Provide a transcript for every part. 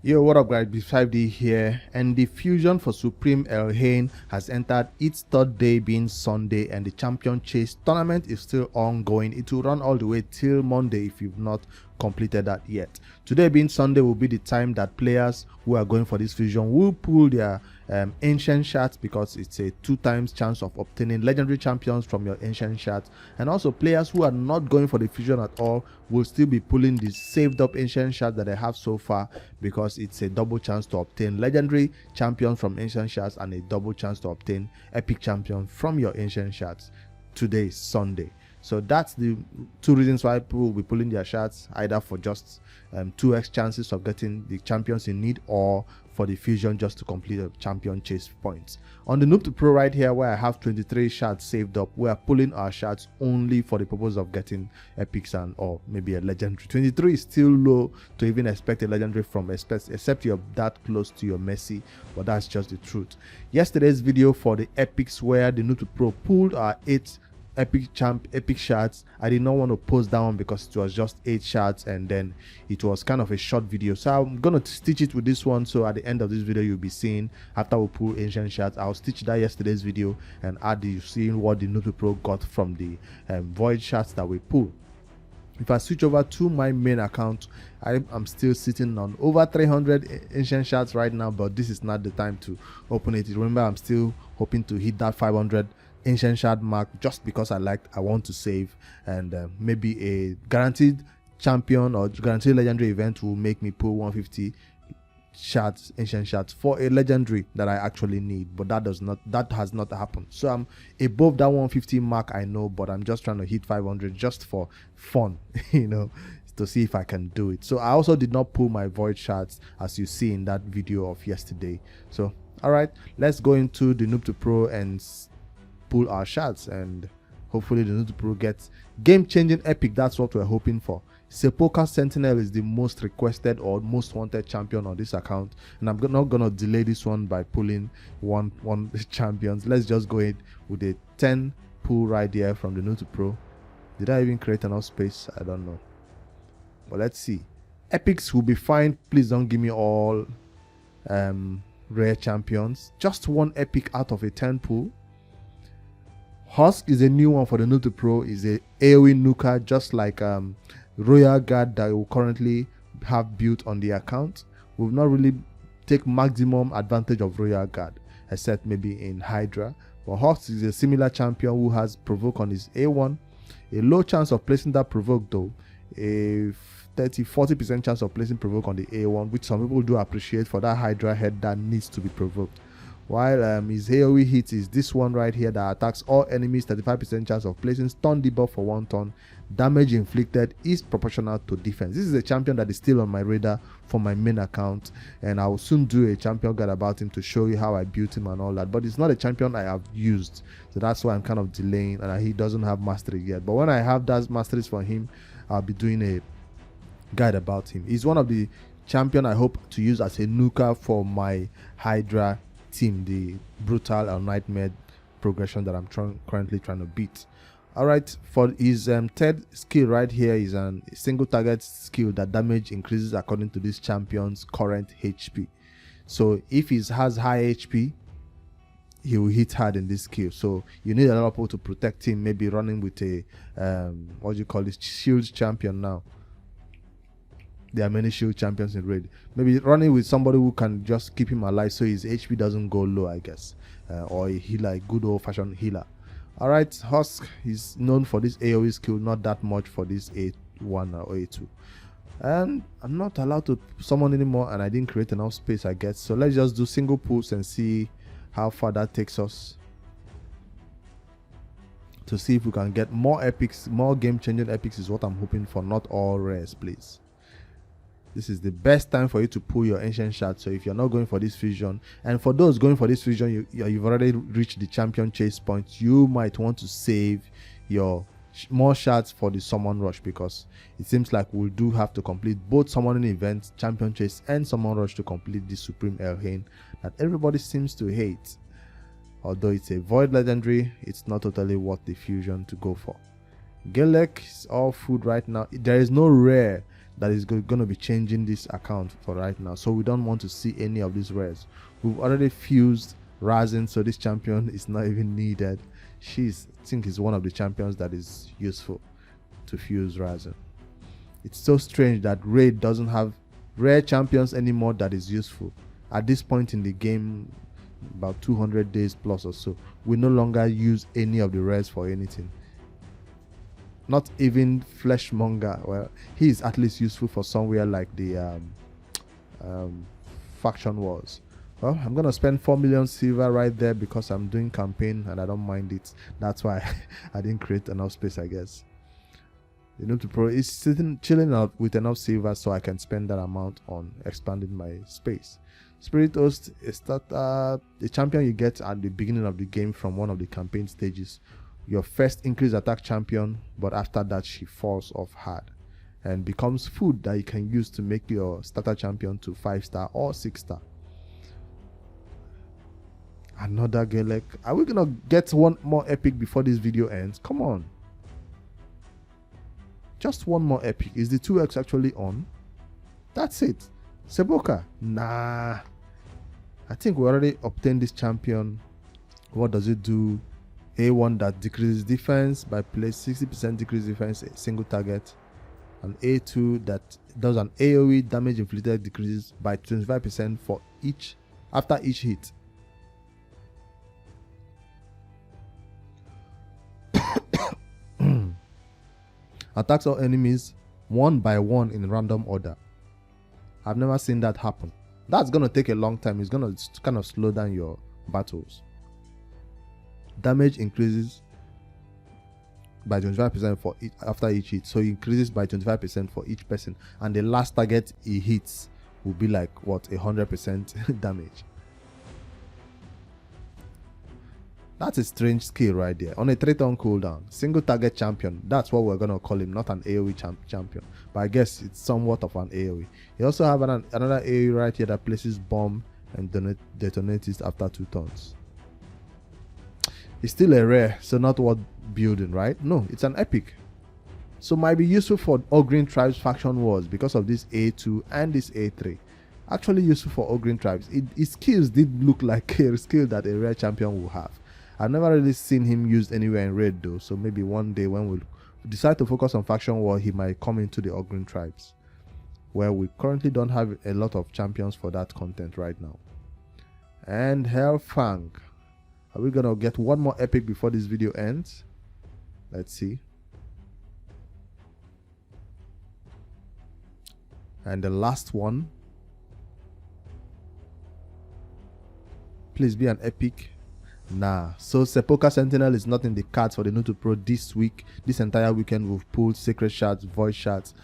Yo, what up guys, B5D here, and the fusion for Supreme Elhain has entered its third day, being Sunday, and the champion chase tournament is still ongoing. It will run all the way till Monday if you've not completed that yet. Today being Sunday will be the time that players who are going for this fusion will pull their ancient shards, because it's a 2x chance of obtaining legendary champions from your ancient shards. And also players who are not going for the fusion at all will still be pulling the saved up ancient shards that they have so far, because it's a double chance to obtain legendary champions from ancient shards and a double chance to obtain epic champion from your ancient shards. Today is Sunday. So that's the two reasons why people will be pulling their shards, either for just 2x chances of getting the champions in need, or for the fusion just to complete a champion chase points. On the Noob2Pro right here, where I have 23 shards saved up, we are pulling our shards only for the purpose of getting epics and or maybe a legendary. 23 is still low to even expect a legendary from, except you're that close to your Messi, but that's just the truth. Yesterday's video for the epics, where the Noob2Pro pulled our 8 epic shards, I did not want to post that one because it was just 8 shards and then it was kind of a short video, so I'm gonna stitch it with this one. So at the end of this video you'll be seeing, after we pull ancient shards, I'll stitch that yesterday's video and add you seeing what the Noob2Pro got from the void shards that we pull. If I switch over to my main account, I'm still sitting on over 300 ancient shards right now, but this is not the time to open it. Remember, I'm still hoping to hit that 500 ancient shard mark, just because I want to save, and maybe a guaranteed champion or guaranteed legendary event will make me pull 150 shards, ancient shards, for a legendary that I actually need. But that has not happened, so I'm above that 150 mark, I know, but I'm just trying to hit 500 just for fun you know, to see if I can do it. So I also did not pull my void shards, as you see in that video of yesterday. So all right, let's go into the Noob2Pro and pull our shards, and hopefully the Noob2Pro gets game-changing epic. That's what we're hoping for. Sepulchre Sentinel is the most requested or most wanted champion on this account, and I'm not gonna delay this one by pulling one champions. Let's just go ahead with a 10 pull right there from the Noob2Pro. Did I even create enough space? I don't know, but let's see. Epics will be fine. Please don't give me all rare champions. Just one epic out of a 10 pull. Husk is a new one for the Noob2Pro. Is a AoE nuker, just like Royal Guard that we currently have built on the account. We've not really take maximum advantage of Royal Guard, except maybe in Hydra. But Husk is a similar champion who has provoke on his A1. A low chance of placing that provoke though. A 30-40% chance of placing provoke on the A1, which some people do appreciate for that Hydra head that needs to be provoked. While his AoE hit is this one right here that attacks all enemies, 35% chance of placing stun debuff for 1 turn. Damage inflicted is proportional to defense. This is a champion that is still on my radar for my main account, and I will soon do a champion guide about him to show you how I built him and all that. But it's not a champion I have used, so that's why I'm kind of delaying, and he doesn't have mastery yet. But when I have those masteries for him, I'll be doing a guide about him. He's one of the champion I hope to use as a nuker for my Hydra team, the brutal or nightmare progression that I'm currently trying to beat. All right, for his third skill right here is a single target skill that damage increases according to this champion's current HP. So if he has high HP, he will hit hard in this skill. So you need a lot of people to protect him, maybe running with a what do you call this, shield champion. Now there are many shield champions in raid. Maybe running with somebody who can just keep him alive so his HP doesn't go low, I guess. Or a healer, a good old-fashioned healer. Alright, Husk is known for this AoE skill, not that much for this A1 or A2. And I'm not allowed to summon anymore, and I didn't create enough space, I guess. So let's just do single pulls and see how far that takes us, to see if we can get more epics. More game-changing epics is what I'm hoping for, not all rares, please. This is the best time for you to pull your ancient shards. So if you're not going for this fusion, and for those going for this fusion, you've already reached the champion chase point, you might want to save your more shards for the summon rush, because it seems like we do have to complete both summoning events, champion chase and summon rush, to complete the Supreme Elhain that everybody seems to hate. Although it's a void legendary, it's not totally worth the fusion to go for. Galek is all food right now. There is no rare that is going to be changing this account for right now, so we don't want to see any of these rares. We've already fused Razin, so this champion is not even needed. I think is one of the champions that is useful to fuse Razin. It's so strange that Raid doesn't have rare champions anymore that is useful. At this point in the game, about 200 days plus or so, we no longer use any of the rares for anything. Not even Fleshmonger. Well, he is at least useful for somewhere like the Faction Wars. Well, I'm gonna spend 4 million silver right there because I'm doing campaign and I don't mind it. That's why I didn't create enough space, I guess. The Noob2Pro is chilling out with enough silver so I can spend that amount on expanding my space. Spirit Host is the champion you get at the beginning of the game from one of the campaign stages. Your first increased attack champion, but after that she falls off hard and becomes food that you can use to make your starter champion to 5-star or 6-star. Another Galek. Are we gonna get one more epic before this video ends? Come on. Just one more epic. Is the 2x actually on? That's it. Seboka. Nah. I think we already obtained this champion. What does it do? A1 that decreases defense by place 60% decrease defense, a single target. And A2 that does an AoE damage inflicted decreases by 25% for each after each hit. Attacks all enemies one by one in random order. I've never seen that happen. That's gonna take a long time. It's gonna kind of slow down your battles. Damage increases by 25% for each after each hit, so it increases by 25% for each person, and the last target he hits will be like what, 100% damage. That's a strange skill right there. On a 3-turn cooldown, single target champion. That's what we're gonna call him, not an AoE champion. But I guess it's somewhat of an AoE. You also have another AoE right here that places bomb and detonates it after 2 turns. It's still a rare, so not worth building, right? No, it's an epic. So might be useful for all green tribes faction wars because of this A2 and this A3. Actually useful for all green tribes. Its skills did look like a skill that a rare champion will have. I've never really seen him used anywhere in raid though, so maybe one day when we decide to focus on faction war, he might come into the all green tribes, where we currently don't have a lot of champions for that content right now. And Hellfang. Are we gonna get one more epic before this video ends? Let's see. And the last one. Please be an epic. Nah. So Sepulchre Sentinel is not in the cards for the Noob2Pro this week. This entire weekend we've pulled Sacred Shards, Void Shards,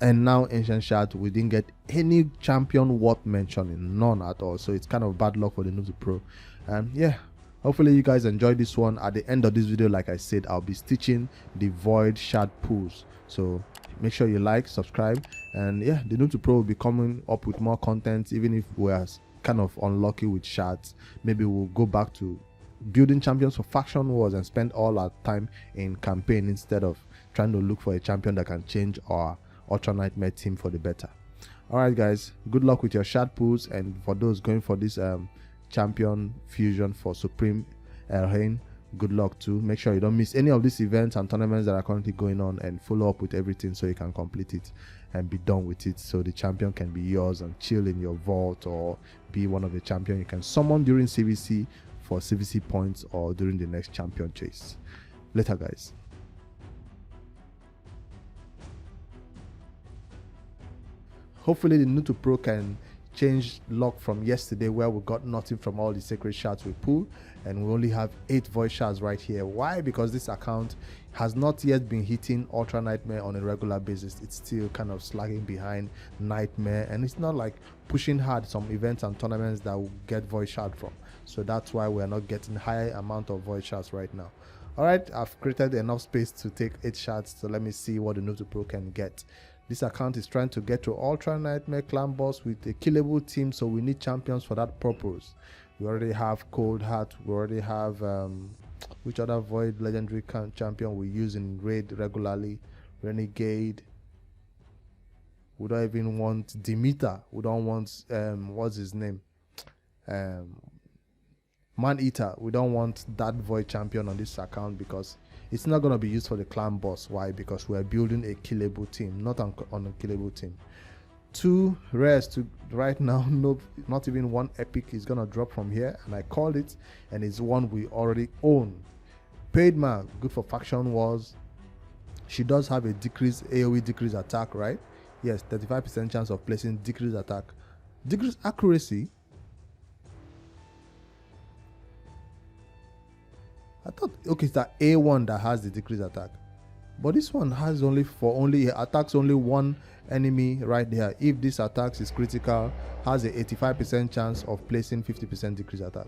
and now Ancient Shards. We didn't get any champion worth mentioning. None at all. So it's kind of bad luck for the Noob2Pro. And yeah. Hopefully you guys enjoyed this one. At the end of this video, like I said, I'll be stitching the Void Shard pools. So make sure you like, subscribe, and yeah, the Noob2Pro will be coming up with more content. Even if we're kind of unlucky with shards, maybe we'll go back to building champions for faction wars and spend all our time in campaign instead of trying to look for a champion that can change our Ultra Nightmare team for the better. Alright guys, good luck with your shard pools, and for those going for this champion fusion for Supreme Elhain, good luck too. Make sure you don't miss any of these events and tournaments that are currently going on, and follow up with everything so you can complete it and be done with it, so the champion can be yours and chill in your vault, or be one of the champion you can summon during CVC for CVC points or during the next champion chase. Later guys. Hopefully the Noob2Pro can change luck from yesterday, where we got nothing from all the sacred shards we pull, and we only have 8 void shards right here. Why? Because this account has not yet been hitting Ultra Nightmare on a regular basis. It's still kind of slagging behind Nightmare, and it's not like pushing hard some events and tournaments that will get void shard from. So that's why we're not getting high amount of void shards right now. Alright, I've created enough space to take 8 shards, so let me see what the Noob2Pro can get. This account is trying to get to Ultra Nightmare Clan Boss with a killable team, so we need champions for that purpose. We already have Cold Heart, we already have Which other void legendary champion we use in raid regularly? Renegade. We don't even want Demeter. We don't want what's his name? Man Eater. We don't want that void champion on this account because it's not gonna be used for the clan boss. Why? Because we're building a killable team, not on a killable team. 2 rares to right now. No, not even one epic is gonna drop from here, and I called it, and it's one we already own. Paid man, good for faction wars. She does have a decreased AoE decrease attack, right? Yes, 35% chance of placing decreased attack. Decreased accuracy. I thought, okay, it's that A1 that has the decreased attack, but this one has attacks only one enemy right there. If this attacks is critical, has a 85% chance of placing 50% decreased attack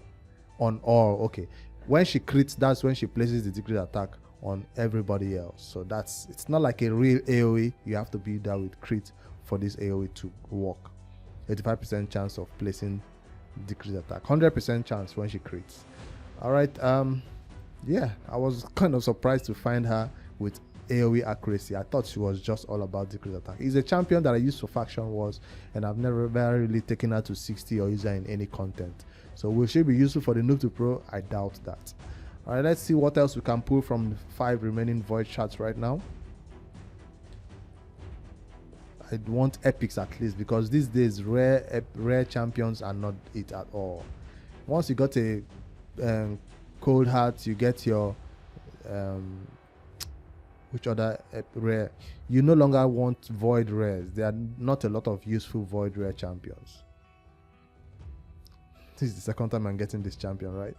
on all. Okay, when she crits, that's when she places the decreased attack on everybody else. So it's not like a real AoE. You have to be there with crit for this AoE to work. 85% chance of placing decreased attack, 100% chance when she crits. All right, yeah, I was kind of surprised to find her with AoE accuracy. I thought she was just all about decreased attack. He's a champion that I used for faction wars, and I've never really taken her to 60 or use her in any content. So will she be useful for the Noob2Pro? I doubt that. All right, let's see what else we can pull from the 5 remaining void shards right now. I want epics at least, because these days rare champions are not it at all. Once you got a cold heart, you get your which other rare, you no longer want void rares. There are not a lot of useful void rare champions. This is the second time I'm getting this champion, right?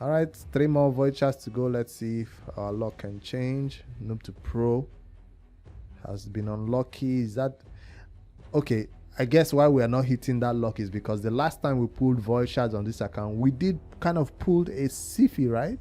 All right, 3 more void shards to go. Let's see if our luck can change. Noob2Pro has been unlucky. Is that okay? I guess why we are not hitting that luck is because the last time we pulled void shards on this account, we did kind of pulled a Sifi, right?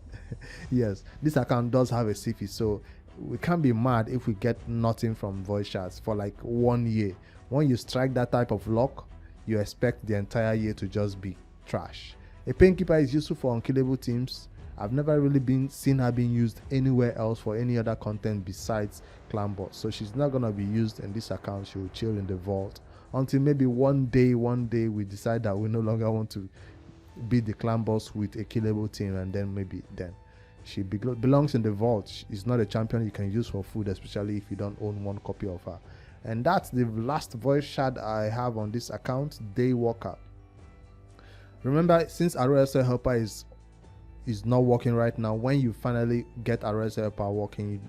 Yes, this account does have a Sifi, so we can't be mad if we get nothing from void shards for like 1 year. When you strike that type of luck, you expect the entire year to just be trash. A Painkeeper is useful for unkillable teams. I've never really seen her being used anywhere else for any other content besides clan boss, so she's not gonna be used in this account. She will chill in the vault until maybe one day we decide that we no longer want to be the clan boss with a killable team, and then maybe then she belongs in the vault. She's not a champion you can use for food, especially if you don't own 1 copy of her. And that's the last void shard I have on this account, Daywalker. Remember, since RSL helper is not working right now, when you finally get RSL helper working, you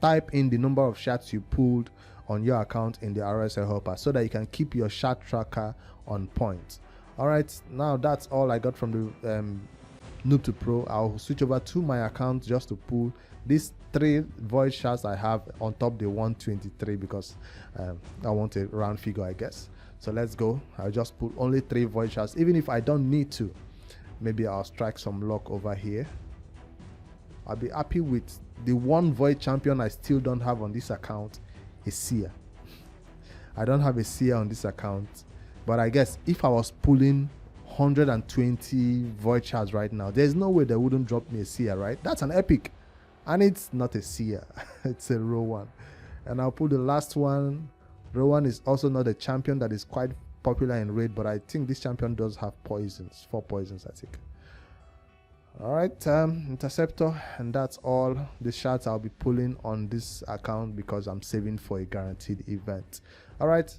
type in the number of shards you pulled on your account in the RSL helper so that you can keep your shard tracker on point. All right, now that's all I got from the Noob2Pro. I'll switch over to my account just to pull these 3 void shards I have on top the 123 because I want a round figure, I guess. So let's go. I'll just put only 3 void shards, even if I don't need to. Maybe I'll strike some luck over here. I'll be happy with the 1 void champion I still don't have on this account, is Seer. I don't have a Seer on this account, but I guess if I was pulling 120 void shards right now, there's no way they wouldn't drop me a Seer, right? That's an epic, and it's not a Seer. It's a row 1, and I'll pull the last one. Row 1 is also not a champion that is quite popular in raid, but I think this champion does have poisons, 4 poisons, I think. All right, interceptor, and that's all the shards I'll be pulling on this account because I'm saving for a guaranteed event. All right,